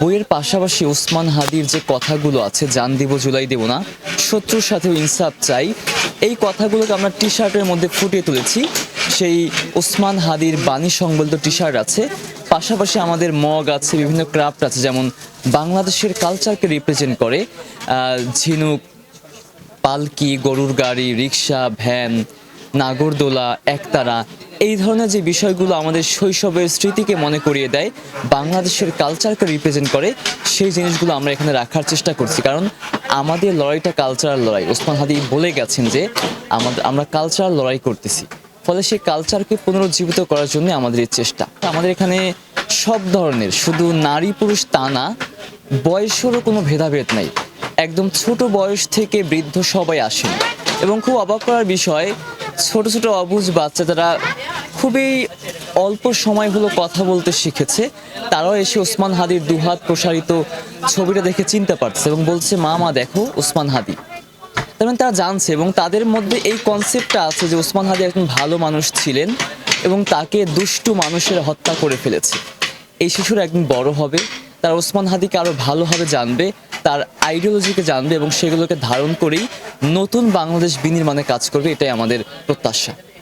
বইয়ের পাশাপাশি ওসমান হাদির যে কথাগুলো আছে, জান দিব জুলাই দেব না, শত্রুর সাথেও ইনসাফ চাই, এই কথাগুলোকে আমরা টি শার্টের মধ্যে ফুটিয়ে তুলেছি। সেই ওসমান হাদির বাণী সংবলিত টি শার্ট আছে, পাশাপাশি আমাদের মগ আছে, বিভিন্ন ক্রাফট আছে, যেমন বাংলাদেশের কালচারকে রিপ্রেজেন্ট করে ঝিনুক, পালকি, গরুর গাড়ি, রিক্সা, ভ্যান, নাগরদোলা, একতারা, এই ধরনের যে বিষয়গুলো আমাদের শৈশবের স্মৃতিকে মনে করিয়ে দেয়, বাংলাদেশের কালচারকে রিপ্রেজেন্ট করে, সেই জিনিসগুলো আমরা এখানে রাখার চেষ্টা করছি। কারণ আমাদের লড়াইটা কালচারাল লড়াই। ওসমান হাদি বলে গেছেন যে আমরা কালচারাল লড়াই করতেছি, ফলে সেই কালচারকে পুনরুজ্জীবিত করার জন্য আমাদের এই চেষ্টা। আমাদের এখানে সব ধরনের, শুধু নারী পুরুষ তা না, বয়সেরও কোনো ভেদাভেদ নাই। একদম ছোট বয়স থেকে বৃদ্ধ সবাই আসেন। এবং খুব অবাক করার বিষয়, ছোট ছোট অবুঝ বাচ্চা যারা খুবই অল্প সময় হলো কথা বলতে শিখেছে, তারাও এসে ওসমান হাদির দুহাত প্রসারিত ছবিটা দেখে চিনতে পারছে এবং বলছে, মা মা দেখো ওসমান হাদি। তার মানে তারা জানছে, এবং তাদের মধ্যে এই কনসেপ্টটা আছে যে ওসমান হাদি একজন ভালো মানুষ ছিলেন এবং তাকে দুষ্টু মানুষের হত্যা করে ফেলেছে। এই শিশুরা একদিন বড় হবে, তারা ওসমান হাদিকে আরও ভালোভাবে জানবে, তার আইডিওলজিকে জানবে এবং সেগুলোকে ধারণ করেই নতুন বাংলাদেশ বিনির্মাণে কাজ করবে। এটাই আমাদের প্রত্যাশা।